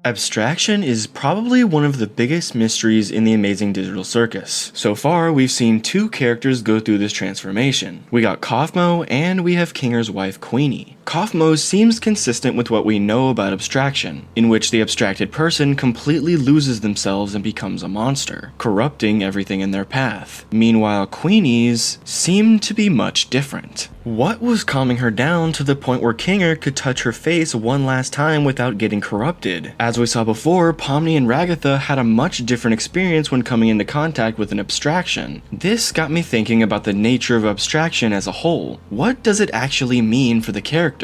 Abstraction is probably one of the biggest mysteries in the amazing digital circus. So far, we've seen two characters go through this transformation. We got Kaufmo and we have Kinger's wife Queenie. Kaufmo seems consistent with what we know about abstraction, in which the abstracted person completely loses themselves and becomes a monster, corrupting everything in their path. Meanwhile, Queenie's seem to be much different. What was calming her down to the point where Kinger could touch her face one last time without getting corrupted? As we saw before, Pomni and Ragatha had a much different experience when coming into contact with an abstraction. This got me thinking about the nature of abstraction as a whole. What does it actually mean for the characters?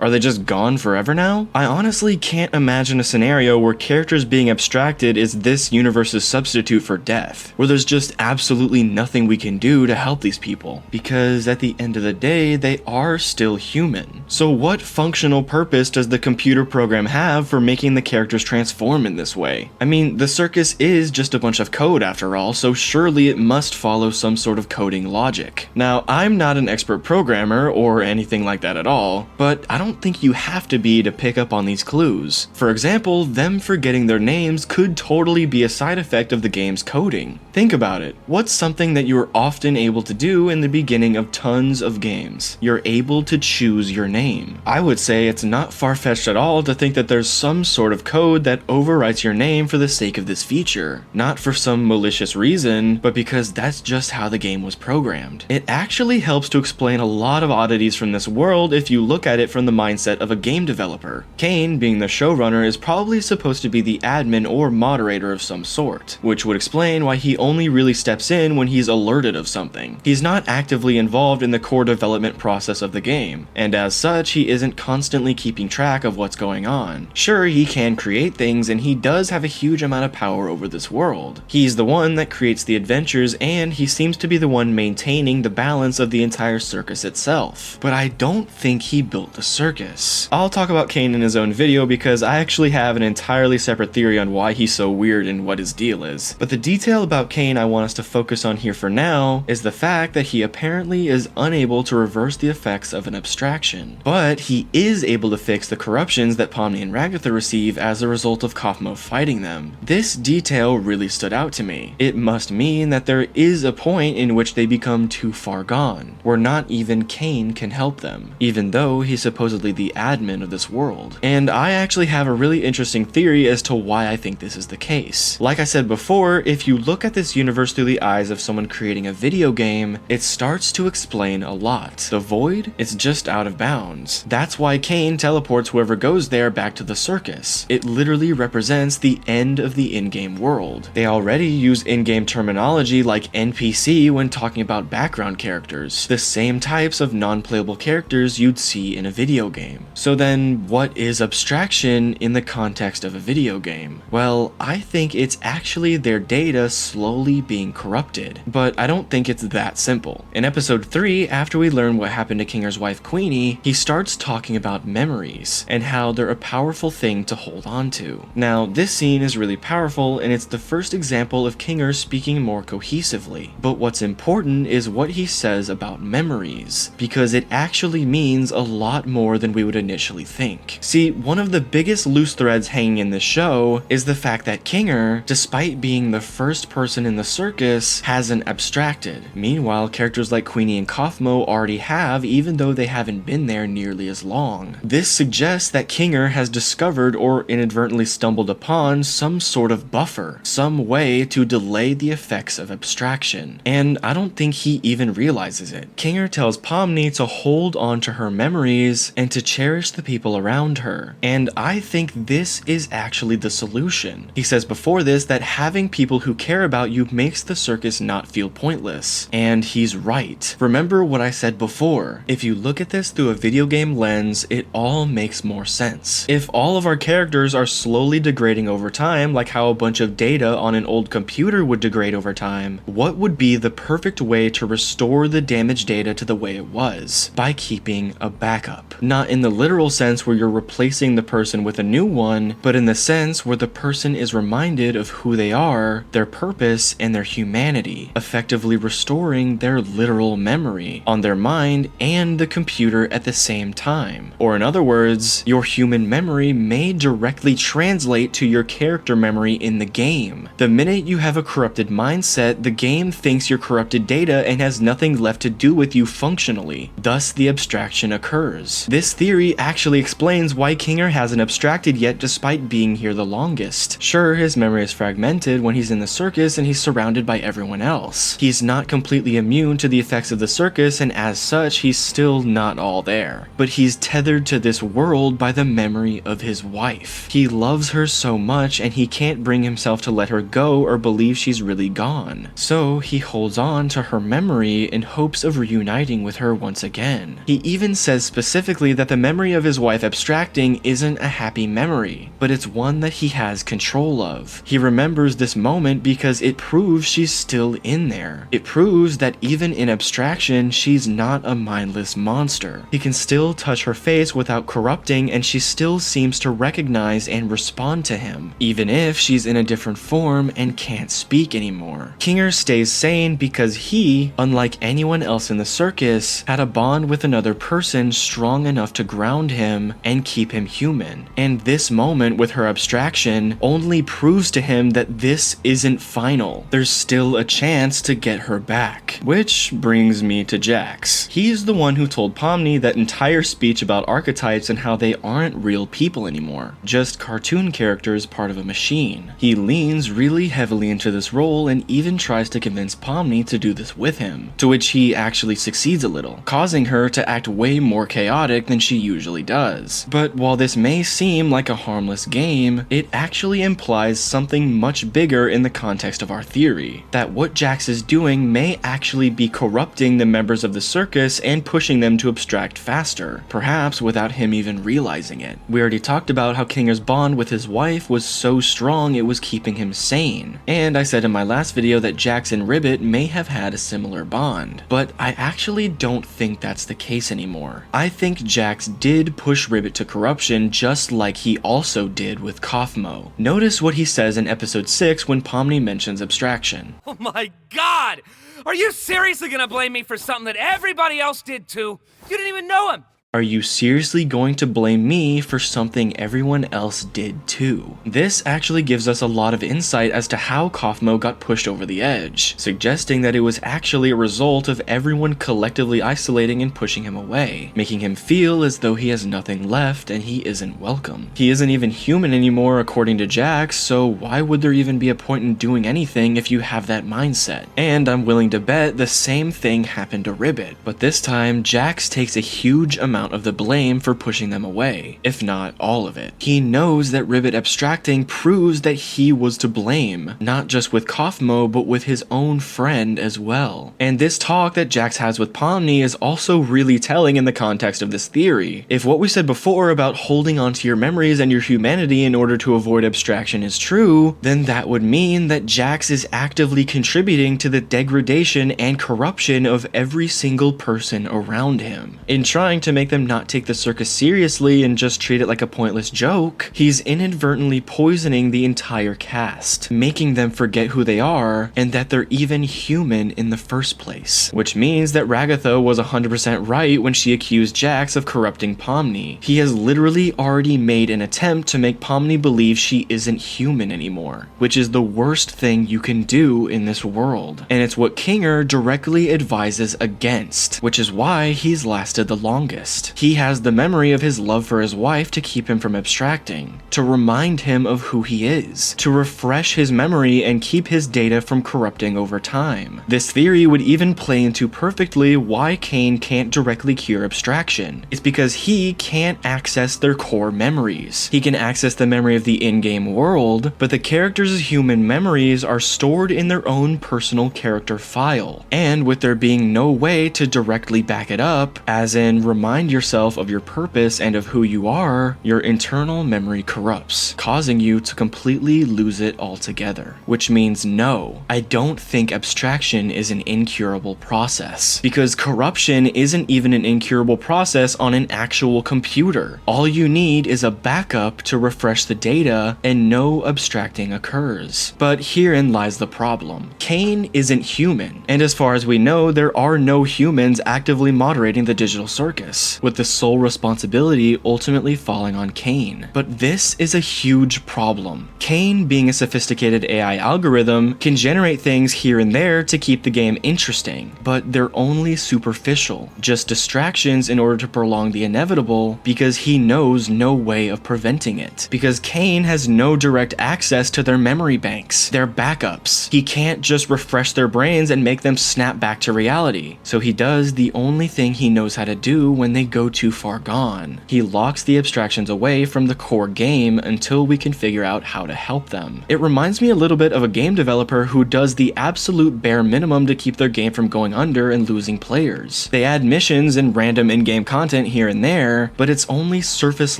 Are they just gone forever now? I honestly can't imagine a scenario where characters being abstracted is this universe's substitute for death, where there's just absolutely nothing we can do to help these people, because at the end of the day, they are still human. So what functional purpose does the computer program have for making the characters transform in this way? I mean, the circus is just a bunch of code after all, so surely it must follow some sort of coding logic. Now, I'm not an expert programmer or anything like that at all, but I don't think you have to be to pick up on these clues. For example, them forgetting their names could totally be a side effect of the game's coding. Think about it. What's something that you are often able to do in the beginning of tons of games? You're able to choose your name. I would say it's not far-fetched at all to think that there's some sort of code that overwrites your name for the sake of this feature. Not for some malicious reason, but because that's just how the game was programmed. It actually helps to explain a lot of oddities from this world if you look at it from the mindset of a game developer. Caine, being the showrunner, is probably supposed to be the admin or moderator of some sort, which would explain why he only really steps in when he's alerted of something. He's not actively involved in the core development process of the game, and as such, he isn't constantly keeping track of what's going on. Sure, he can create things, and he does have a huge amount of power over this world. He's the one that creates the adventures, and he seems to be the one maintaining the balance of the entire circus itself. But I don't think he built the circus. I'll talk about Caine in his own video because I actually have an entirely separate theory on why he's so weird and what his deal is. But the detail about Caine I want us to focus on here for now is the fact that he apparently is unable to reverse the effects of an abstraction. But he is able to fix the corruptions that Pomni and Ragatha receive as a result of Kaufmo fighting them. This detail really stood out to me. It must mean that there is a point in which they become too far gone, where not even Caine can help them, even though he's supposedly the admin of this world. And I actually have a really interesting theory as to why I think this is the case. Like I said before, if you look at this universe through the eyes of someone creating a video game, it starts to explain a lot. The void? It's just out of bounds. That's why Caine teleports whoever goes there back to the circus. It literally represents the end of the in-game world. They already use in-game terminology like NPC when talking about background characters, the same types of non-playable characters you'd see in a video game. So then, what is abstraction in the context of a video game? Well, I think it's actually their data slowly being corrupted, but I don't think it's that simple. In episode 3, after we learn what happened to Kinger's wife Queenie, he starts talking about memories and how they're a powerful thing to hold on to. Now, this scene is really powerful and it's the first example of Kinger speaking more cohesively. But what's important is what he says about memories, because it actually means a lot more than we would initially think. See, one of the biggest loose threads hanging in this show is the fact that Kinger, despite being the first person in the circus, hasn't abstracted. Meanwhile, characters like Queenie and Kaufmo already have, even though they haven't been there nearly as long. This suggests that Kinger has discovered or inadvertently stumbled upon some sort of buffer, some way to delay the effects of abstraction. And I don't think he even realizes it. Kinger tells Pomni to hold on to her memories and to cherish the people around her. And I think this is actually the solution. He says before this that having people who care about you makes the circus not feel pointless. And he's right. Remember what I said before. If you look at this through a video game lens, it all makes more sense. If all of our characters are slowly degrading over time, like how a bunch of data on an old computer would degrade over time, what would be the perfect way to restore the damaged data to the way it was? By keeping a backup. Not in the literal sense where you're replacing the person with a new one, but in the sense where the person is reminded of who they are, their purpose, and their humanity, effectively restoring their literal memory. On their mind, mind and the computer at the same time. Or in other words, your human memory may directly translate to your character memory in the game. The minute you have a corrupted mindset, the game thinks you're corrupted data and has nothing left to do with you functionally. Thus, the abstraction occurs. This theory actually explains why Kinger hasn't abstracted yet despite being here the longest. Sure, his memory is fragmented when he's in the circus and he's surrounded by everyone else. He's not completely immune to the effects of the circus, and as such, he's still not all there. But he's tethered to this world by the memory of his wife. He loves her so much and he can't bring himself to let her go or believe she's really gone. So he holds on to her memory in hopes of reuniting with her once again. He even says specifically that the memory of his wife abstracting isn't a happy memory, but it's one that he has control of. He remembers this moment because it proves she's still in there. It proves that even in abstraction, she's not a mindless monster. He can still touch her face without corrupting, and she still seems to recognize and respond to him, even if she's in a different form and can't speak anymore. Kinger stays sane because he, unlike anyone else in the circus, had a bond with another person strong enough to ground him and keep him human. And this moment with her abstraction only proves to him that this isn't final. There's still a chance to get her back. Which brings me to Jax. He's the one who told Pomni that entire speech about archetypes and how they aren't real people anymore, just cartoon characters part of a machine. He leans really heavily into this role and even tries to convince Pomni to do this with him, to which he actually succeeds a little, causing her to act way more chaotic than she usually does. But while this may seem like a harmless game, it actually implies something much bigger in the context of our theory, that what Jax is doing may actually be corrupting the members of the circus and pushing them to abstract faster, perhaps without him even realizing it. We already talked about how Kinger's bond with his wife was so strong it was keeping him sane, and I said in my last video that Jax and Ribbit may have had a similar bond, but I actually don't think that's the case anymore. I think Jax did push Ribbit to corruption just like he also did with Kaufmo. Notice what he says in episode 6 when Pomni mentions abstraction. Oh my god! Are you seriously gonna blame me for something that everybody else did too? You didn't even know him! Are you seriously going to blame me for something everyone else did too? This actually gives us a lot of insight as to how Kaufmo got pushed over the edge, suggesting that it was actually a result of everyone collectively isolating and pushing him away, making him feel as though he has nothing left and he isn't welcome. He isn't even human anymore according to Jax, so why would there even be a point in doing anything if you have that mindset? And I'm willing to bet the same thing happened to Ribbit, but this time Jax takes a huge amount of the blame for pushing them away, if not all of it. He knows that Ribbit abstracting proves that he was to blame, not just with Kaufmo, but with his own friend as well. And this talk that Jax has with Pomni is also really telling in the context of this theory. If what we said before about holding onto your memories and your humanity in order to avoid abstraction is true, then that would mean that Jax is actively contributing to the degradation and corruption of every single person around him. In trying to make them not take the circus seriously and just treat it like a pointless joke, he's inadvertently poisoning the entire cast, making them forget who they are and that they're even human in the first place. Which means that Ragatha was 100% right when she accused Jax of corrupting Pomni. He has literally already made an attempt to make Pomni believe she isn't human anymore, which is the worst thing you can do in this world. And it's what Kinger directly advises against, which is why he's lasted the longest. He has the memory of his love for his wife to keep him from abstracting, to remind him of who he is, to refresh his memory and keep his data from corrupting over time. This theory would even play into perfectly why Caine can't directly cure abstraction. It's because he can't access their core memories. He can access the memory of the in-game world, but the characters' human memories are stored in their own personal character file, and with there being no way to directly back it up, as in remind remind yourself of your purpose and of who you are, your internal memory corrupts, causing you to completely lose it altogether. Which means no, I don't think abstraction is an incurable process, because corruption isn't even an incurable process on an actual computer. All you need is a backup to refresh the data and no abstracting occurs. But herein lies the problem. Caine isn't human, and as far as we know, there are no humans actively moderating the digital circus, with the sole responsibility ultimately falling on Caine. But this is a huge problem. Caine, being a sophisticated AI algorithm, can generate things here and there to keep the game interesting, but they're only superficial, just distractions in order to prolong the inevitable, because he knows no way of preventing it. Because Caine has no direct access to their memory banks, their backups. He can't just refresh their brains and make them snap back to reality. So he does the only thing he knows how to do when they go too far gone. He locks the abstractions away from the core game until we can figure out how to help them. It reminds me a little bit of a game developer who does the absolute bare minimum to keep their game from going under and losing players. They add missions and random in-game content here and there, but it's only surface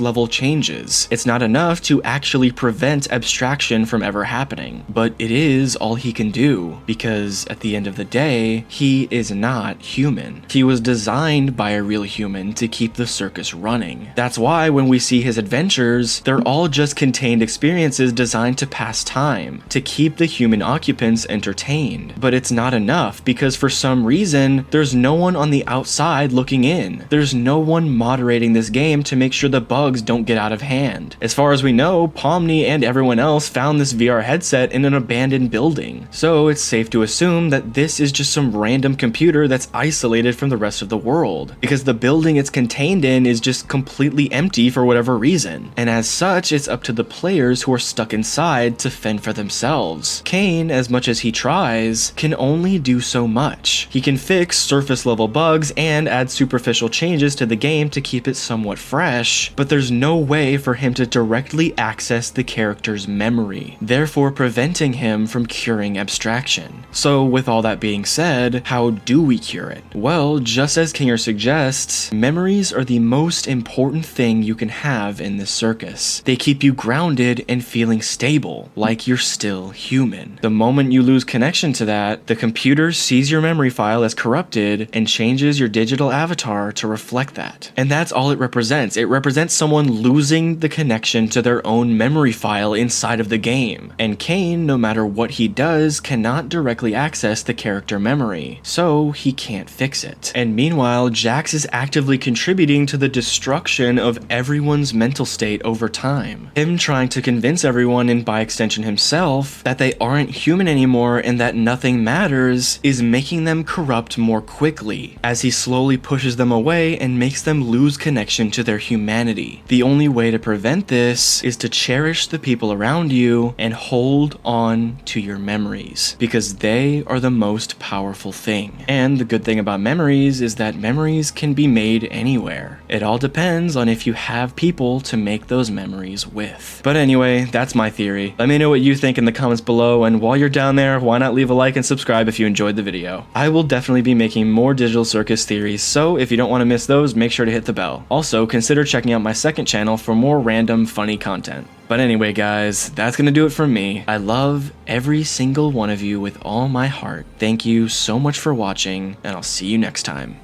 level changes. It's not enough to actually prevent abstraction from ever happening, but it is all he can do, because at the end of the day, he is not human. He was designed by a real human to keep the circus running. That's why when we see his adventures, they're all just contained experiences designed to pass time, to keep the human occupants entertained. But it's not enough, because for some reason, there's no one on the outside looking in. There's no one moderating this game to make sure the bugs don't get out of hand. As far as we know, Pomni and everyone else found this VR headset in an abandoned building, so it's safe to assume that this is just some random computer that's isolated from the rest of the world, because the building it's contained in is just completely empty for whatever reason, and as such, it's up to the players who are stuck inside to fend for themselves. Caine, as much as he tries, can only do so much. He can fix surface level bugs and add superficial changes to the game to keep it somewhat fresh, but there's no way for him to directly access the character's memory, therefore preventing him from curing abstraction. So with all that being said, how do we cure it? Well, just as Kinger suggests, memories are the most important thing you can have in this circus. They keep you grounded and feeling stable, like you're still human. The moment you lose connection to that, the computer sees your memory file as corrupted and changes your digital avatar to reflect that. And that's all it represents. It represents someone losing the connection to their own memory file inside of the game. And Caine, no matter what he does, cannot directly access the character memory, so he can't fix it. And meanwhile, Jax is actively contributing to the destruction of everyone's mental state over time. Him trying to convince everyone, and by extension himself, that they aren't human anymore and that nothing matters is making them corrupt more quickly, as he slowly pushes them away and makes them lose connection to their humanity. The only way to prevent this is to cherish the people around you and hold on to your memories, because they are the most powerful thing. And the good thing about memories is that memories can be made anywhere. It all depends on if you have people to make those memories with. But anyway, that's my theory. Let me know what you think in the comments below, and while you're down there, why not leave a like and subscribe if you enjoyed the video. I will definitely be making more digital circus theories, so if you don't want to miss those, make sure to hit the bell. Also, consider checking out my second channel for more random funny content. But anyway guys, that's gonna do it from me. I love every single one of you with all my heart. Thank you so much for watching, and I'll see you next time.